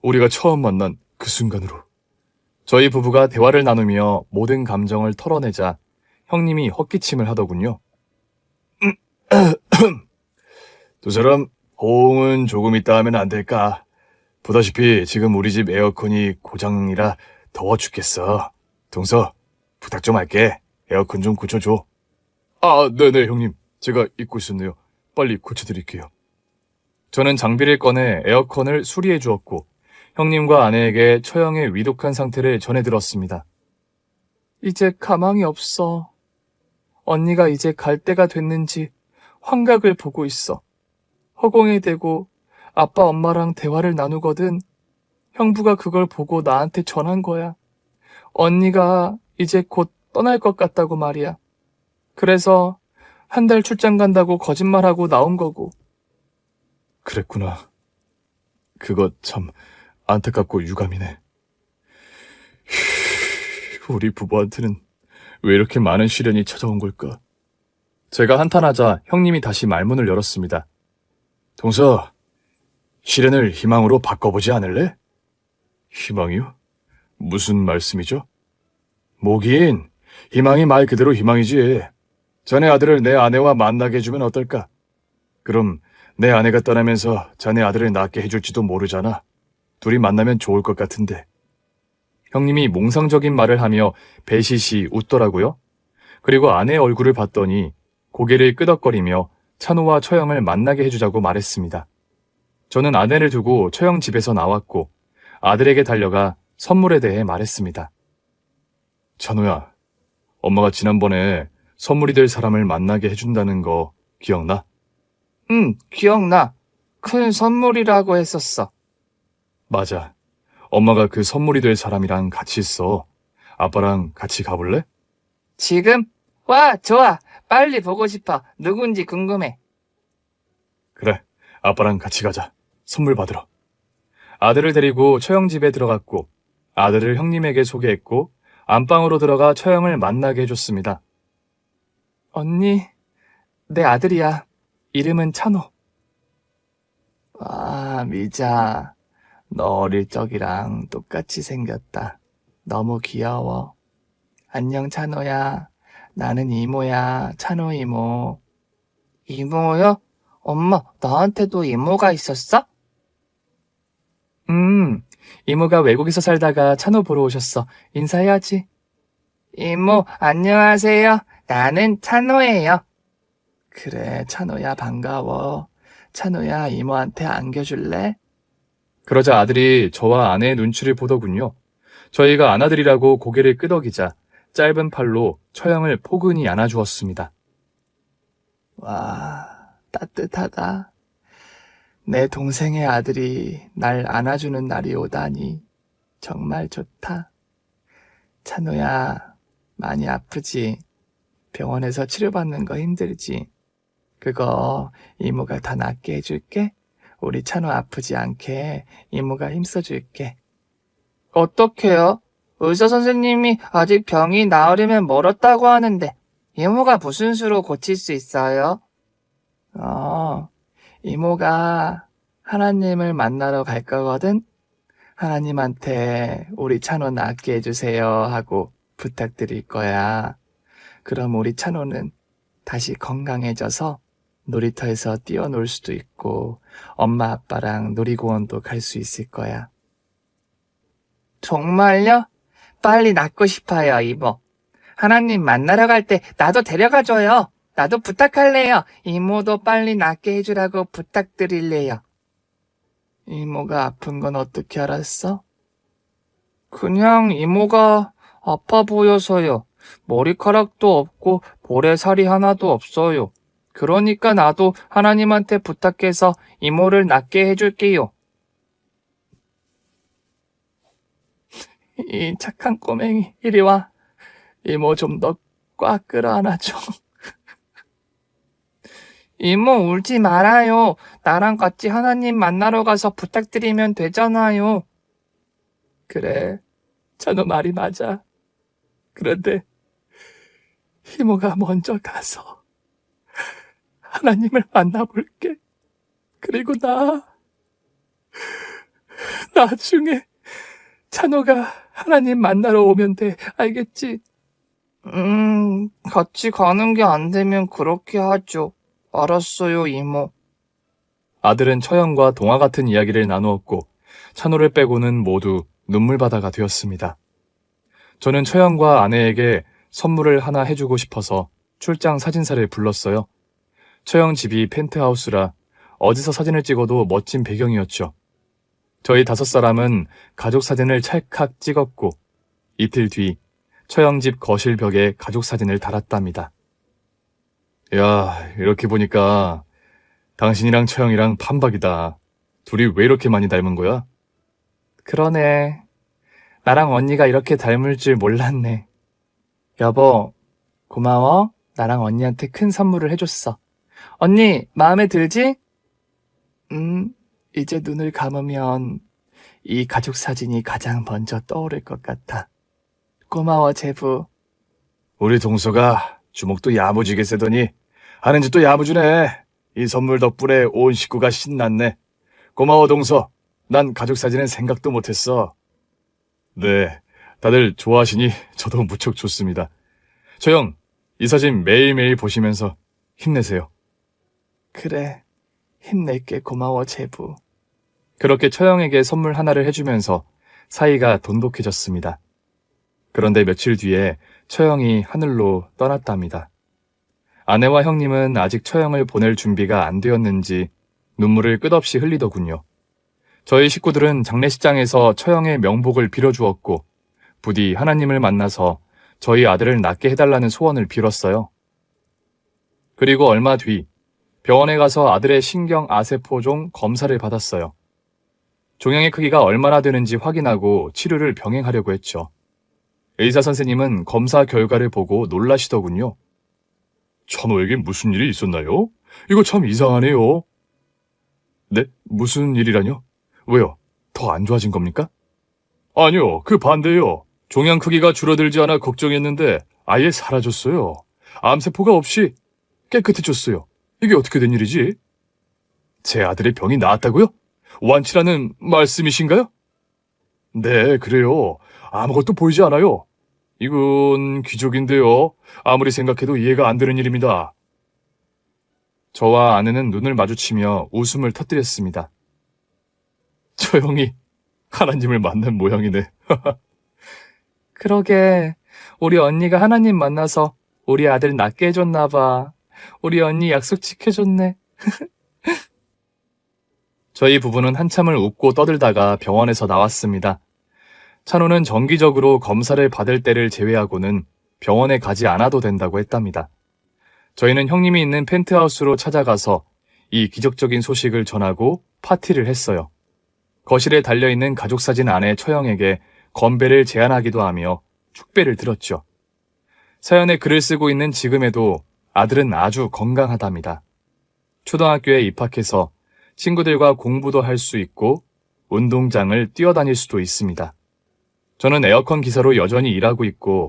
우리가 처음 만난 그 순간으로. 저희 부부가 대화를 나누며 모든 감정을 털어내자 형님이 헛기침을 하더군요. 두 사람 호응은 조금 있다 하면 안 될까? 보다시피 지금 우리 집 에어컨이 고장이라 더워 죽겠어. 동서, 부탁 좀 할게. 에어컨 좀 고쳐줘. 아, 네네 형님. 제가 잊고 있었네요. 빨리 고쳐드릴게요. 저는 장비를 꺼내 에어컨을 수리해 주었고 형님과 아내에게 처형의 위독한 상태를 전해들었습니다. 이제 가망이 없어. 언니가 이제 갈 때가 됐는지 환각을 보고 있어. 허공에 대고 아빠 엄마랑 대화를 나누거든. 형부가 그걸 보고 나한테 전한 거야. 언니가 이제 곧 떠날 것 같다고 말이야. 그래서 한 달 출장 간다고 거짓말하고 나온 거고. 그랬구나. 그거 참 안타깝고 유감이네. 우리 부부한테는 왜 이렇게 많은 시련이 찾아온 걸까? 제가 한탄하자 형님이 다시 말문을 열었습니다. 동서, 시련을 희망으로 바꿔보지 않을래? 희망이요? 무슨 말씀이죠? 뭐긴, 희망이 말 그대로 희망이지. 자네 아들을 내 아내와 만나게 해주면 어떨까? 그럼 내 아내가 떠나면서 자네 아들을 낳게 해줄지도 모르잖아. 둘이 만나면 좋을 것 같은데. 형님이 몽상적인 말을 하며 배시시 웃더라고요. 그리고 아내의 얼굴을 봤더니 고개를 끄덕거리며 찬호와 처형을 만나게 해주자고 말했습니다. 저는 아내를 두고 처형 집에서 나왔고 아들에게 달려가 선물에 대해 말했습니다. 찬호야, 엄마가 지난번에 선물이 될 사람을 만나게 해준다는 거 기억나? 응, 기억나. 큰 선물이라고 했었어. 맞아. 엄마가 그 선물이 될 사람이랑 같이 있어. 아빠랑 같이 가볼래? 지금? 와, 좋아. 빨리 보고 싶어. 누군지 궁금해. 그래, 아빠랑 같이 가자. 선물 받으러. 아들을 데리고 처형 집에 들어갔고 아들을 형님에게 소개했고 안방으로 들어가 처형을 만나게 해줬습니다. 언니, 내 아들이야. 이름은 찬호. 아, 미자. 너 어릴 적이랑 똑같이 생겼다. 너무 귀여워. 안녕, 찬호야. 나는 이모야. 찬호 이모. 이모요? 엄마, 나한테도 이모가 있었어? 이모가 외국에서 살다가 찬호 보러 오셨어. 인사해야지. 이모, 안녕하세요. 나는 찬호예요. 그래, 찬호야, 반가워. 찬호야, 이모한테 안겨줄래? 그러자 아들이 저와 아내의 눈치를 보더군요. 저희가 아나들이라고 고개를 끄덕이자 짧은 팔로 처형을 포근히 안아주었습니다. 와, 따뜻하다. 내 동생의 아들이 날 안아주는 날이 오다니 정말 좋다. 찬호야, 많이 아프지? 병원에서 치료받는 거 힘들지? 그거 이모가 다 낫게 해줄게. 우리 찬호 아프지 않게 이모가 힘써줄게. 어떡해요? 의사 선생님이 아직 병이 나으려면 멀었다고 하는데 이모가 무슨 수로 고칠 수 있어요? 이모가 하나님을 만나러 갈 거거든? 하나님한테 우리 찬호 낫게 해주세요 하고 부탁드릴 거야. 그럼 우리 찬호는 다시 건강해져서 놀이터에서 뛰어놀 수도 있고 엄마 아빠랑 놀이공원도 갈 수 있을 거야. 정말요? 빨리 낫고 싶어요, 이모. 하나님 만나러 갈 때 나도 데려가줘요. 나도 부탁할래요. 이모도 빨리 낫게 해주라고 부탁드릴래요. 이모가 아픈 건 어떻게 알았어? 그냥 이모가 아파 보여서요. 머리카락도 없고 볼에 살이 하나도 없어요. 그러니까 나도 하나님한테 부탁해서 이모를 낳게 해줄게요. 이 착한 꼬맹이, 이리 와. 이모 좀 더 꽉 끌어안아줘. 이모 울지 말아요. 나랑 같이 하나님 만나러 가서 부탁드리면 되잖아요. 그래, 찬호 말이 맞아. 그런데 이모가 먼저 가서 하나님을 만나볼게. 그리고 나중에 찬호가 하나님 만나러 오면 돼. 알겠지? 같이 가는 게 안 되면 그렇게 하죠. 알았어요, 이모. 아들은 처형과 동화 같은 이야기를 나누었고 찬호를 빼고는 모두 눈물바다가 되었습니다. 저는 처형과 아내에게 선물을 하나 해주고 싶어서 출장 사진사를 불렀어요. 처형 집이 펜트하우스라 어디서 사진을 찍어도 멋진 배경이었죠. 저희 5사람은 가족 사진을 찰칵 찍었고 이틀 뒤 처형 집 거실 벽에 가족 사진을 달았답니다. 야, 이렇게 보니까 당신이랑 처형이랑 판박이다. 둘이 왜 이렇게 많이 닮은 거야? 그러네. 나랑 언니가 이렇게 닮을 줄 몰랐네. 여보, 고마워. 나랑 언니한테 큰 선물을 해줬어. 언니, 마음에 들지? 이제 눈을 감으면 이 가족 사진이 가장 먼저 떠오를 것 같아. 고마워, 제부. 우리 동서가 주먹도 야무지게 세더니 하는 짓도 야무지네. 이 선물 덕분에 온 식구가 신났네. 고마워, 동서. 난 가족 사진은 생각도 못했어. 네, 다들 좋아하시니 저도 무척 좋습니다. 처형, 이 사진 매일매일 보시면서 힘내세요. 그래, 힘낼게. 고마워, 제부. 그렇게 처형에게 선물 하나를 해주면서 사이가 돈독해졌습니다. 그런데 며칠 뒤에 처형이 하늘로 떠났답니다. 아내와 형님은 아직 처형을 보낼 준비가 안 되었는지 눈물을 끝없이 흘리더군요. 저희 식구들은 장례식장에서 처형의 명복을 빌어주었고 부디 하나님을 만나서 저희 아들을 낳게 해달라는 소원을 빌었어요. 그리고 얼마 뒤 병원에 가서 아들의 신경 아세포종 검사를 받았어요. 종양의 크기가 얼마나 되는지 확인하고 치료를 병행하려고 했죠. 의사 선생님은 검사 결과를 보고 놀라시더군요. 찬호에게 무슨 일이 있었나요? 이거 참 이상하네요. 네? 무슨 일이라뇨? 왜요? 더 안 좋아진 겁니까? 아니요, 그 반대요. 종양 크기가 줄어들지 않아 걱정했는데 아예 사라졌어요. 암세포가 없이 깨끗해졌어요. 이게 어떻게 된 일이지? 제 아들의 병이 나았다고요? 완치라는 말씀이신가요? 네, 그래요. 아무것도 보이지 않아요. 이건 기적인데요. 아무리 생각해도 이해가 안 되는 일입니다. 저와 아내는 눈을 마주치며 웃음을 터뜨렸습니다. 저 형이 하나님을 만난 모양이네. 그러게, 우리 언니가 하나님 만나서 우리 아들 낳게 해줬나 봐. 우리 언니 약속 지켜줬네. 저희 부부는 한참을 웃고 떠들다가 병원에서 나왔습니다. 찬호는 정기적으로 검사를 받을 때를 제외하고는 병원에 가지 않아도 된다고 했답니다. 저희는 형님이 있는 펜트하우스로 찾아가서 이 기적적인 소식을 전하고 파티를 했어요. 거실에 달려있는 가족사진 안에 처형에게 건배를 제안하기도 하며 축배를 들었죠. 사연에 글을 쓰고 있는 지금에도 아들은 아주 건강하답니다. 초등학교에 입학해서 친구들과 공부도 할 수 있고 운동장을 뛰어다닐 수도 있습니다. 저는 에어컨 기사로 여전히 일하고 있고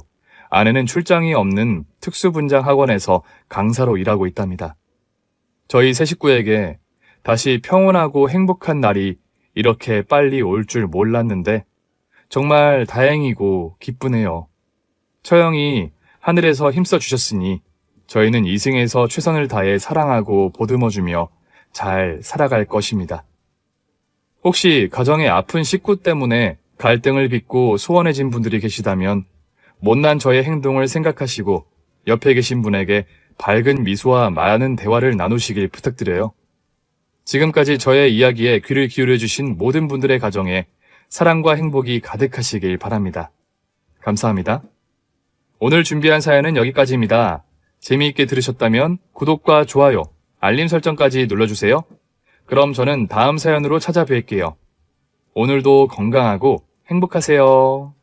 아내는 출장이 없는 특수분장 학원에서 강사로 일하고 있답니다. 저희 세 식구에게 다시 평온하고 행복한 날이 이렇게 빨리 올 줄 몰랐는데 정말 다행이고 기쁘네요. 처형이 하늘에서 힘써 주셨으니 저희는 이승에서 최선을 다해 사랑하고 보듬어주며 잘 살아갈 것입니다. 혹시 가정의 아픈 식구 때문에 갈등을 빚고 소원해진 분들이 계시다면 못난 저의 행동을 생각하시고 옆에 계신 분에게 밝은 미소와 많은 대화를 나누시길 부탁드려요. 지금까지 저의 이야기에 귀를 기울여주신 모든 분들의 가정에 사랑과 행복이 가득하시길 바랍니다. 감사합니다. 오늘 준비한 사연은 여기까지입니다. 재미있게 들으셨다면 구독과 좋아요, 알림 설정까지 눌러주세요. 그럼 저는 다음 사연으로 찾아뵐게요. 오늘도 건강하고 행복하세요.